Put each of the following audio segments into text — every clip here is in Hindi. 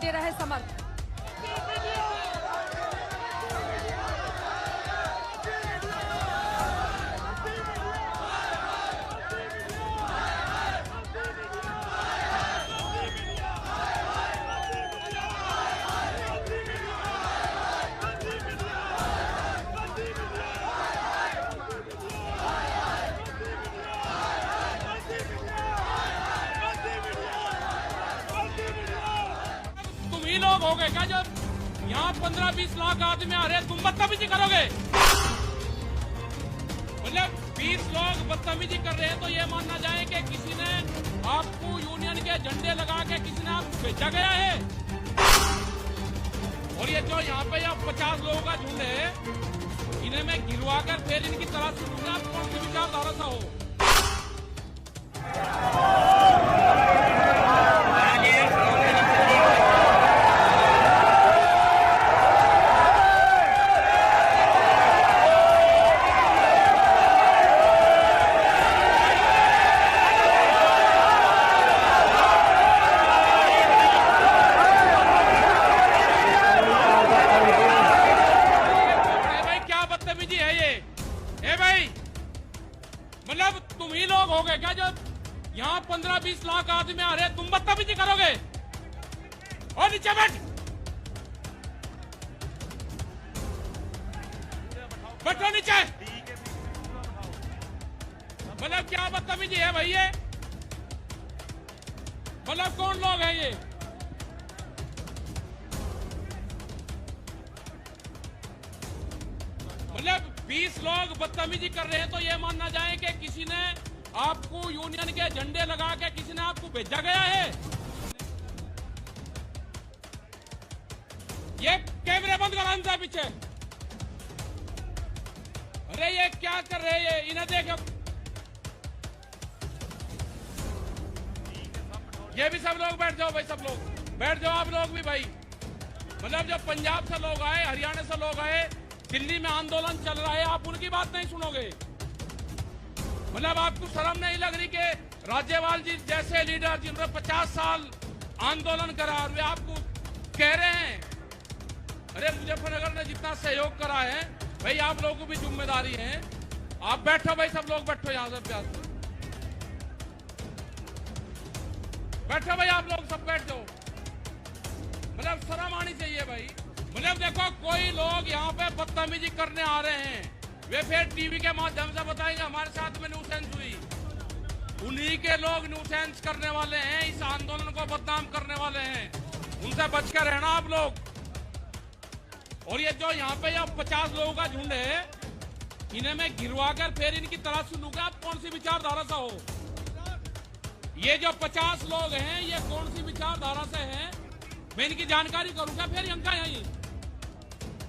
दे रहे समर्थन। लोग हो गए क्या जब यहाँ 15-20 लाख आदमी आ रहे हैं, तुम बदतमीजी करोगे? मतलब 20 लोग बदतमीजी कर रहे हैं तो ये मानना जाए कि किसी ने आपको यूनियन के झंडे लगा के किसी ने आपको भेजा गया है। और ये जो यहाँ पे 50 लोगों का झुंड है, इन्हें मैं गिरवा कर फिर इनकी तलाश करूंगा, कौन सी विचारधारा सा हो। मतलब तुम ही लोग हो गए क्या जब यहाँ 15-20 लाख आदमी आ रहे हैं, तुम बदतमीजी करोगे? और नीचे बैठो नीचे। मतलब क्या बदतमीजी है भाई ये? मतलब कौन लोग हैं ये? मतलब 20 लोग बदतमीजी कर रहे हैं तो ये मानना जाए कि किसी ने आपको यूनियन के झंडे लगा के किसी ने आपको भेजा गया है। ये कैमरे बंद करो इनसे पीछे। अरे ये क्या कर रहे हैं ये? इन्हें देखो, ये भी सब लोग बैठ जाओ भाई, सब लोग बैठ जाओ, आप लोग भी भाई। मतलब जब पंजाब से लोग आए, हरियाणा से लोग आए, दिल्ली में आंदोलन चल रहा है, आप उनकी बात नहीं सुनोगे? मतलब आपको शर्म नहीं लग रही कि राज्यपाल जी जैसे लीडर जिन्होंने 50 साल आंदोलन करा और वे आपको कह रहे हैं? अरे मुजफ्फरनगर ने जितना सहयोग करा है भाई, आप लोगों को भी जिम्मेदारी है। आप बैठो भाई, सब लोग बैठो यहाँ से, प्यास बैठो भाई, आप लोग सब बैठ जाओ। मतलब शर्म आनी चाहिए भाई। मतलब देखो, कोई लोग यहाँ पे बदतमीजी करने आ रहे हैं, वे फिर टीवी के माध्यम से बताएंगे हमारे साथ में न्यूसेंस हुई। उन्हीं के लोग न्यूसेंस करने वाले हैं, इस आंदोलन को बदनाम करने वाले हैं, उनसे बच कर रहना आप लोग। और ये जो यहाँ पे 50 लोगों का झुंड है, इन्हें मैं गिरवा कर फिर इनकी तलाश लूंगा, आप कौन सी विचारधारा से हो। ये जो 50 लोग हैं, ये कौन सी विचारधारा से हैं, मैं इनकी जानकारी करूंगा फिर इनका यहीं।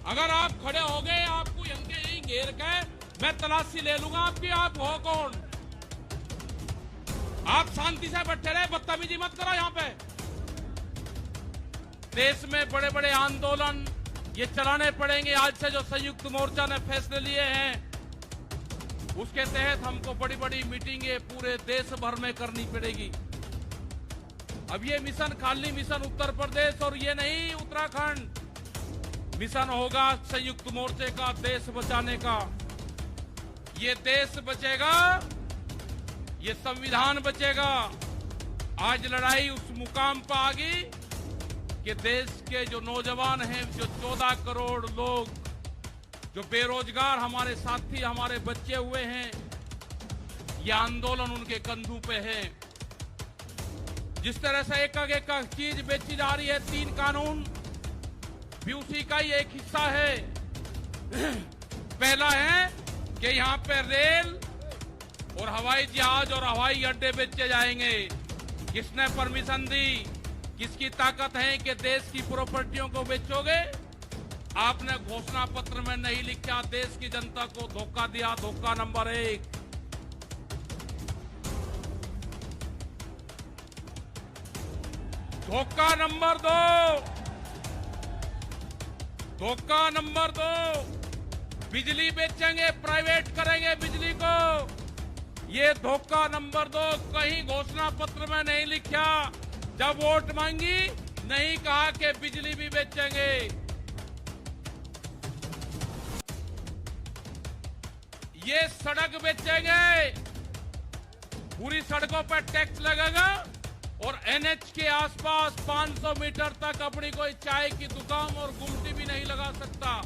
अगर आप खड़े हो गए, आपको यंके यहीं घेर के मैं तलाशी ले लूंगा आपकी। आप हो कौन? आप शांति से बैठे रहे, बदतमीजी मत करो यहाँ पे। देश में बड़े बड़े आंदोलन ये चलाने पड़ेंगे। आज से जो संयुक्त मोर्चा ने फैसले लिए हैं, उसके तहत हमको बड़ी बड़ी मीटिंगें पूरे देश भर में करनी पड़ेगी। अब ये मिशन खाली मिशन उत्तर प्रदेश और ये नहीं उत्तराखंड, मिशन होगा संयुक्त मोर्चे का देश बचाने का। ये देश बचेगा, ये संविधान बचेगा। आज लड़ाई उस मुकाम पर आ गई कि देश के जो नौजवान हैं, जो 14 करोड़ लोग जो बेरोजगार हमारे साथी, हमारे बच्चे हुए हैं, ये आंदोलन उनके कंधों पे है। जिस तरह से एक चीज बेची जा रही है, 3 कानून भी उसी का ही एक हिस्सा है। पहला है कि यहाँ पे रेल और हवाई जहाज और हवाई अड्डे बेचे जाएंगे। किसने परमिशन दी? किसकी ताकत है कि देश की प्रॉपर्टियों को बेचोगे? आपने घोषणा पत्र में नहीं लिखा, देश की जनता को धोखा दिया। धोखा नंबर 1। धोखा नंबर 2, धोखा नंबर 2, बिजली बेचेंगे, प्राइवेट करेंगे बिजली को। ये धोखा नंबर 2 कहीं घोषणा पत्र में नहीं लिखा। जब वोट मांगी नहीं कहा कि बिजली भी बेचेंगे। ये सड़क बेचेंगे, पूरी सड़कों पर टैक्स लगेगा और एनएच के आसपास 500 मीटर तक अपनी कोई चाय की दुकान और गुमटी भी नहीं लगा सकता।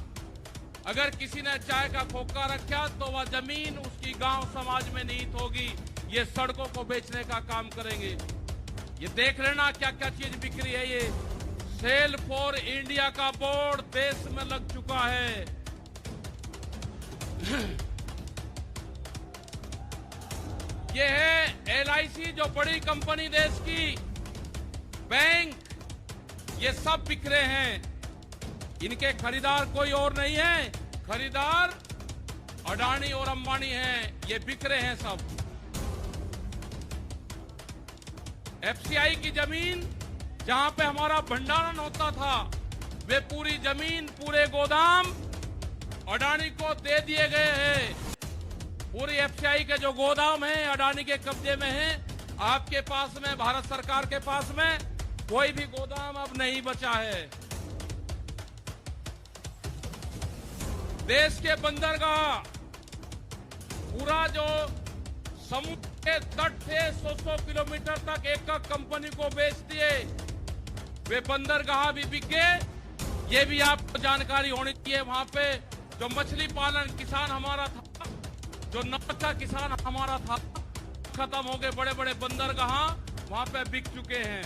अगर किसी ने चाय का खोखा रखा तो वह जमीन उसकी गांव समाज में निहित होगी। ये सड़कों को बेचने का काम करेंगे। ये देख लेना क्या क्या चीज बिक्री है। ये सेल फॉर इंडिया का बोर्ड देश में लग चुका है। ये है एलआईसी, जो बड़ी कंपनी देश की, बैंक, ये सब बिक्रे हैं। इनके खरीदार कोई और नहीं है, खरीदार अडानी और अंबानी हैं। ये बिक्रे हैं सब। एफसीआई की जमीन जहां पे हमारा भंडारण होता था, वे पूरी जमीन, पूरे गोदाम अडानी को दे दिए गए हैं। पूरी एफसीआई के जो गोदाम हैं अडानी के कब्जे में हैं। आपके पास में, भारत सरकार के पास में कोई भी गोदाम अब नहीं बचा है। देश के बंदरगाह, पूरा जो समुद्र के तट थे 100 किलोमीटर तक एक कंपनी को बेच दिए। वे बंदरगाह भी बिक गए। ये भी आपको जानकारी होनी चाहिए। वहां पे जो मछली पालन किसान हमारा था, जो नाव का किसान हमारा था, खत्म हो गए। बड़े बड़े बंदरगाह वहां पे बिक चुके हैं।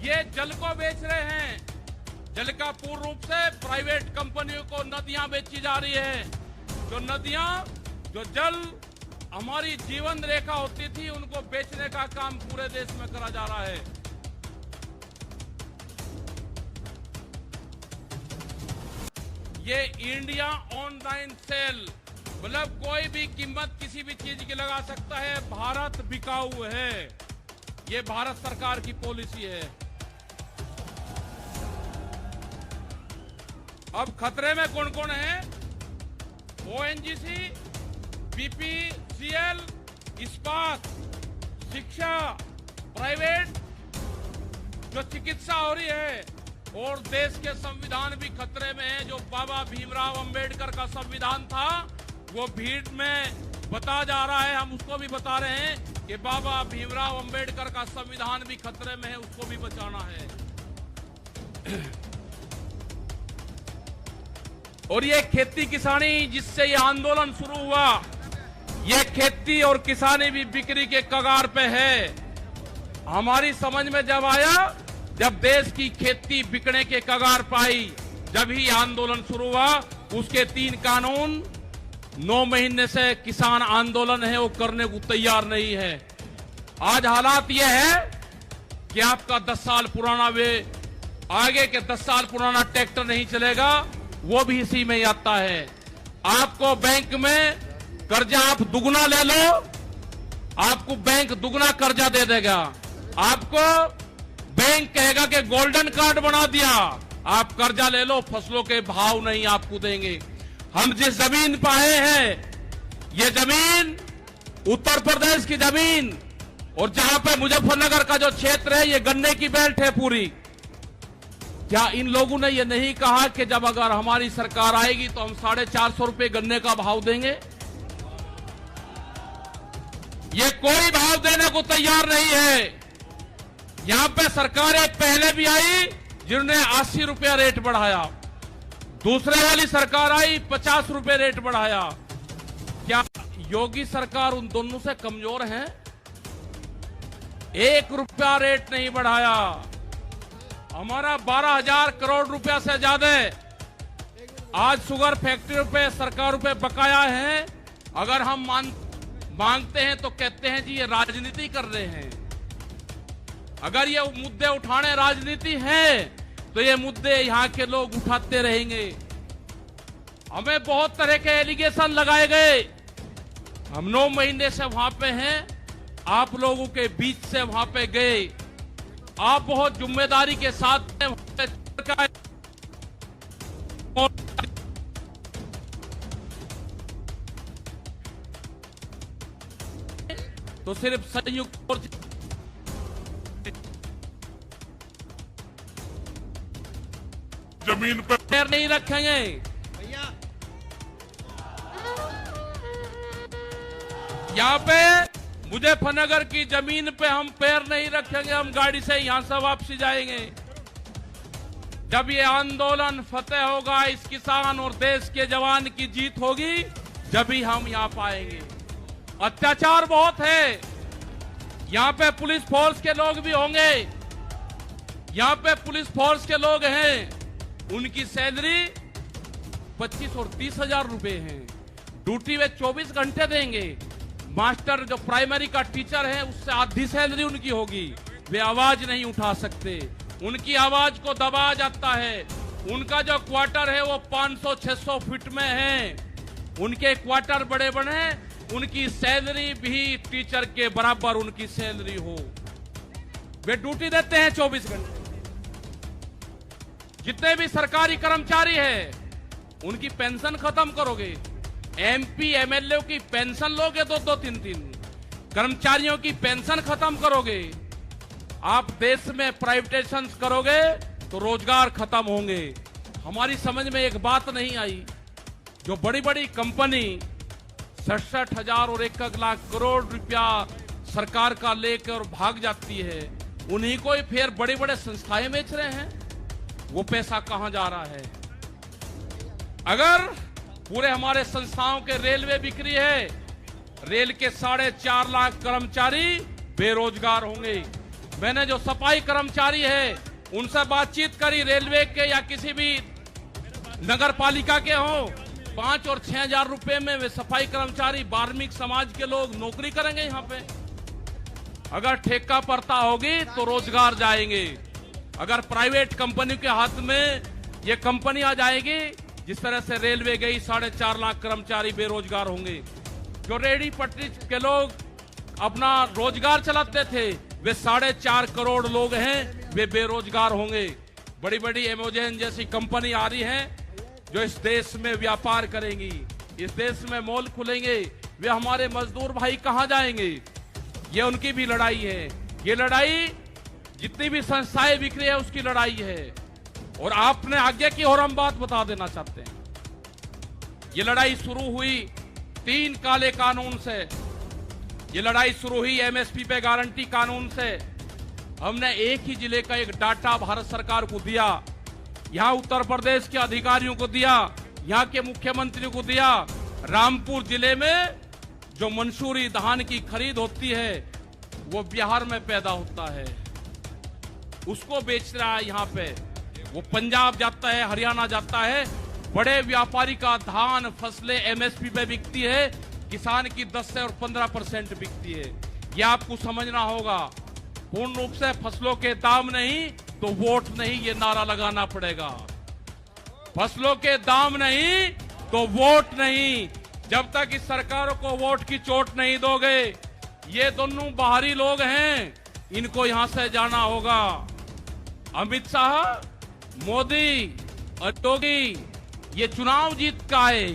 ये जल को बेच रहे हैं। जल का पूर्ण रूप से प्राइवेट कंपनियों को नदियां बेची जा रही है। जो नदियां, जो जल हमारी जीवन रेखा होती थी, उनको बेचने का काम पूरे देश में करा जा रहा है। ये इंडिया ऑनलाइन सेल, मतलब कोई भी कीमत किसी भी चीज की लगा सकता है। भारत बिकाऊ है। ये भारत सरकार की पॉलिसी है। अब खतरे में कौन कौन है? ओएनजीसी, बीपीसीएल, इस्पात, शिक्षा, प्राइवेट जो चिकित्सा हो रही है, और देश के संविधान भी खतरे में है। जो बाबा भीमराव अंबेडकर का संविधान था, वो भीड़ में बता जा रहा है। हम उसको भी बता रहे हैं कि बाबा भीमराव अंबेडकर का संविधान भी खतरे में है, उसको भी बचाना है। और ये खेती किसानी जिससे ये आंदोलन शुरू हुआ, ये खेती और किसानी भी बिक्री के कगार पे है। हमारी समझ में जब आया, जब देश की खेती बिकने के कगार पाई, जब ही आंदोलन शुरू हुआ। उसके 3 कानून 9 महीने से किसान आंदोलन है, वो करने को तैयार नहीं है। आज हालात ये है कि आपका 10 साल पुराना, वे आगे के 10 साल पुराना ट्रैक्टर नहीं चलेगा, वो भी इसी में आता है। आपको बैंक में कर्जा आप दुगना ले लो, आपको बैंक दुगना कर्जा दे देगा। आपको बैंक कहेगा कि गोल्डन कार्ड बना दिया, आप कर्जा ले लो, फसलों के भाव नहीं आपको देंगे। हम जिस जमीन पर आए हैं, ये जमीन उत्तर प्रदेश की जमीन, और जहां पे मुजफ्फरनगर का जो क्षेत्र है, ये गन्ने की बेल्ट है पूरी। क्या इन लोगों ने ये नहीं कहा कि जब अगर हमारी सरकार आएगी तो हम 450 रुपए गन्ने का भाव देंगे? ये कोई भाव देने को तैयार नहीं है। यहां पे सरकारें पहले भी आई जिन्होंने 80 रुपया रेट बढ़ाया, दूसरे वाली सरकार आई 50 रुपए रेट बढ़ाया। क्या योगी सरकार उन दोनों से कमजोर है? 1 रुपया रेट नहीं बढ़ाया। हमारा 12,000 करोड़ रुपया से ज्यादा आज शुगर फैक्ट्रियों पे सरकारों पे बकाया है। अगर हम मांगते हैं तो कहते हैं जी ये राजनीति कर रहे हैं। अगर ये मुद्दे उठाने राजनीति है तो ये मुद्दे यहां के लोग उठाते रहेंगे। हमें बहुत तरह के एलिगेशन लगाए गए। हम 9 महीने से वहां पे हैं, आप लोगों के बीच से वहां पे गए। आप बहुत जिम्मेदारी के साथ तो सिर्फ संयुक्त मोर्चा जमीन पर पैर नहीं रखेंगे। यहाँ पे मुजफ्फरनगर की जमीन पे हम पैर नहीं रखेंगे, हम गाड़ी से यहां से वापसी जाएंगे। जब ये आंदोलन फतेह होगा, इस किसान और देश के जवान की जीत होगी, जब ही हम यहाँ पाएंगे। अत्याचार बहुत है, यहाँ पे पुलिस फोर्स के लोग भी होंगे, यहाँ पे पुलिस फोर्स के लोग हैं, उनकी सैलरी 25 और 30 हजार रुपए है। ड्यूटी वे 24 घंटे देंगे। मास्टर जो प्राइमरी का टीचर है, उससे आधी सैलरी उनकी होगी। वे आवाज नहीं उठा सकते, उनकी आवाज को दबाया जाता है। उनका जो क्वार्टर है वो 500-600 फीट में है, उनके क्वार्टर बड़े बड़े हैं। उनकी सैलरी भी टीचर के बराबर उनकी सैलरी हो। वे ड्यूटी देते हैं 24 घंटे। जितने भी सरकारी कर्मचारी हैं, उनकी पेंशन खत्म करोगे। एमपी एमएलए की पेंशन लोगे 2-2, 3-3। कर्मचारियों की पेंशन खत्म करोगे। आप देश में प्राइवेटाइजेशन करोगे तो रोजगार खत्म होंगे। हमारी समझ में एक बात नहीं आई, जो बड़ी बड़ी कंपनी 67,000 और 1 लाख करोड़ रुपया सरकार का लेकर भाग जाती है, उन्हीं को ही फिर बड़ी बड़े संस्थाएं बेच रहे हैं। वो पैसा कहां जा रहा है? अगर पूरे हमारे संस्थाओं के रेलवे बिक्री है, रेल के 4.5 लाख कर्मचारी बेरोजगार होंगे। मैंने जो सफाई कर्मचारी है उनसे बातचीत करी, रेलवे के या किसी भी नगर पालिका के हों, 5 और 6 हजार रुपए में वे सफाई कर्मचारी वाल्मीकि समाज के लोग नौकरी करेंगे। यहाँ पे अगर ठेका पड़ता होगी तो रोजगार जाएंगे। अगर प्राइवेट कंपनी के हाथ में ये कंपनी आ जाएगी, जिस तरह से रेलवे गई, 4.5 लाख कर्मचारी बेरोजगार होंगे। जो रेहड़ी पटरी के लोग अपना रोजगार चलाते थे, वे 4.5 करोड़ लोग हैं, वे बेरोजगार होंगे। बड़ी बड़ी एमेजॉन जैसी कंपनी आ रही है जो इस देश में व्यापार करेंगी, इस देश में मॉल खुलेंगे। वे हमारे मजदूर भाई कहां जाएंगे? ये उनकी भी लड़ाई है। ये लड़ाई जितनी भी संस्थाएं बिक्री है उसकी लड़ाई है। और आपने आगे की और हम बात बता देना चाहते हैं। ये लड़ाई शुरू हुई 3 काले कानून से। ये लड़ाई शुरू हुई एमएसपी पे गारंटी कानून से। हमने एक ही जिले का एक डाटा भारत सरकार को दिया, यहां उत्तर प्रदेश के अधिकारियों को दिया, यहां के मुख्यमंत्री को दिया। रामपुर जिले में जो मंसूरी धान की खरीद होती है वो बिहार में पैदा होता है, उसको बेच रहा है यहाँ पे। वो पंजाब जाता है, हरियाणा जाता है। बड़े व्यापारी का धान फसलें एमएसपी पे बिकती है, किसान की 10 से और 15% बिकती है। ये आपको समझना होगा। पूर्ण रूप से फसलों के दाम नहीं तो वोट नहीं, ये नारा लगाना पड़ेगा। फसलों के दाम नहीं तो वोट नहीं। जब तक इस सरकारों को वोट की चोट नहीं दोगे, ये दोनों बाहरी लोग हैं, इनको यहां से जाना होगा। अमित शाह, मोदी और योगी ये चुनाव जीत का है।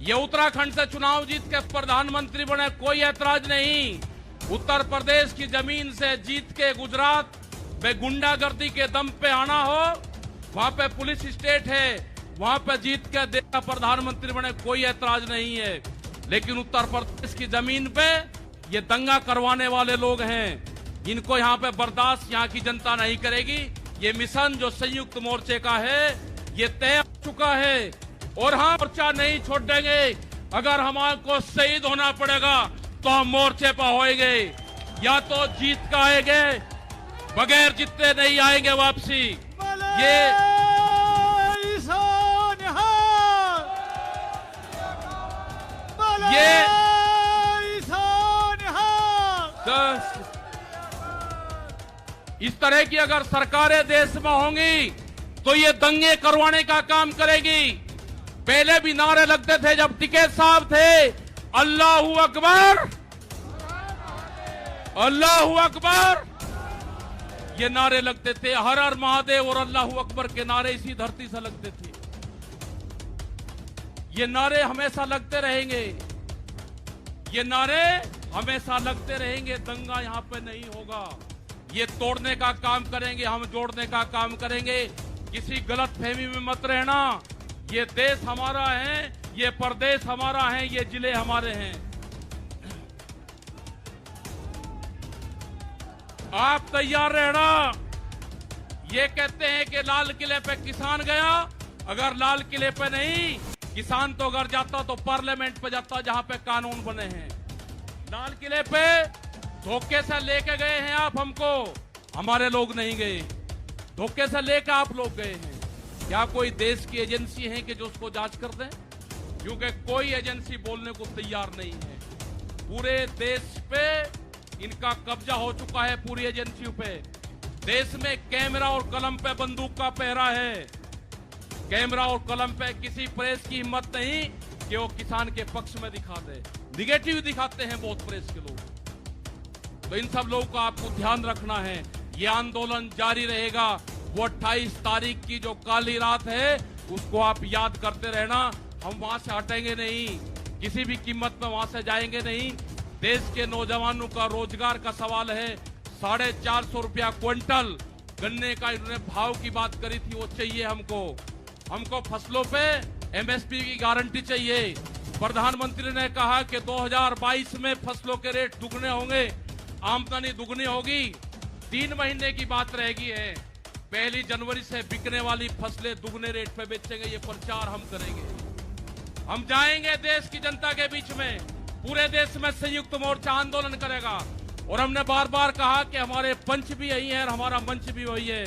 ये उत्तराखंड से चुनाव जीत के प्रधानमंत्री बने, कोई ऐतराज नहीं। उत्तर प्रदेश की जमीन से जीत के गुजरात में गुंडागर्दी के दम पे आना हो, वहां पे पुलिस स्टेट है, वहां पे जीत के देश का प्रधानमंत्री बने, कोई ऐतराज नहीं है। लेकिन उत्तर प्रदेश की जमीन पे ये दंगा करवाने वाले लोग हैं, इनको यहाँ पे बर्दाश्त यहाँ की जनता नहीं करेगी। ये मिशन जो संयुक्त मोर्चे का है ये तय हो चुका है और हम मोर्चा नहीं छोड़ देंगे। अगर हमारे को शहीद होना पड़ेगा तो हम मोर्चे पर होएंगे, या तो जीत का आएंगे, बगैर जीते नहीं आएंगे वापसी। ये इस तरह की अगर सरकारें देश में होंगी तो ये दंगे करवाने का काम करेगी। पहले भी नारे लगते थे जब टिकैत साहब थे, अल्लाहू अकबर, अल्लाहू अकबर, ये नारे लगते थे। हर हर महादेव और अल्लाहू अकबर के नारे इसी धरती से लगते थे। ये नारे हमेशा लगते रहेंगे। ये नारे हमेशा लगते रहेंगे, दंगा यहाँ पे नहीं होगा। ये तोड़ने का काम करेंगे, हम जोड़ने का काम करेंगे। किसी गलत फहमी में मत रहना। ये देश हमारा है, ये प्रदेश हमारा है, ये जिले हमारे हैं। आप तैयार रहना। ये कहते हैं कि लाल किले पे किसान गया, अगर लाल किले पे नहीं, किसान तो अगर जाता तो पार्लियामेंट पे जाता जहां पे कानून बने हैं। लाल किले पे धोखे से लेके गए हैं आप हमको, हमारे लोग नहीं गए। धोखे से लेकर आप लोग गए हैं। क्या कोई देश की एजेंसी है कि जो उसको जांच कर दे? क्योंकि कोई एजेंसी बोलने को तैयार नहीं है। पूरे देश पे इनका कब्जा हो चुका है, पूरी एजेंसियों पे। देश में कैमरा और कलम पे बंदूक का पहरा है। कैमरा और कलम पे किसी प्रेस की हिम्मत नहीं कि वो किसान के पक्ष में दिखा दे। निगेटिव दिखाते हैं बहुत प्रेस के लोग। तो इन सब लोगों का आपको ध्यान रखना है। ये आंदोलन जारी रहेगा। वो 28 तारीख की जो काली रात है उसको आप याद करते रहना। हम वहां से हटेंगे नहीं, किसी भी कीमत में वहां से जाएंगे नहीं। देश के नौजवानों का रोजगार का सवाल है। 450 रुपया क्विंटल गन्ने का इन्होंने भाव की बात करी थी, वो चाहिए हमको फसलों पे एमएसपी की गारंटी चाहिए। प्रधानमंत्री ने कहा कि 2022 में फसलों के रेट दुगने होंगे, आमदनी दुगनी होगी। 3 महीने की बात रहेगी है। 1 जनवरी से बिकने वाली फसलें दुगने रेट पे बेचेंगे। ये प्रचार हम करेंगे। हम जाएंगे देश की जनता के बीच में। पूरे देश में संयुक्त मोर्चा आंदोलन करेगा। और हमने बार बार कहा कि हमारे पंच भी यही है और हमारा मंच भी वही है।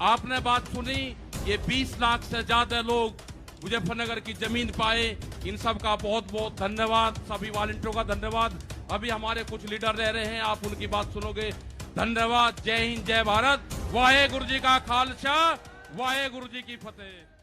आपने बात सुनी, ये 20 लाख से ज्यादा लोग मुजफ्फरनगर की जमीन पाए। इन सब का बहुत बहुत धन्यवाद। सभी वॉलंटियरों का धन्यवाद। अभी हमारे कुछ लीडर रह रहे हैं, आप उनकी बात सुनोगे। धन्यवाद। जय हिंद, जय भारत। वाहे गुरु जी का खालसा, वाहे गुरु जी की फतेह।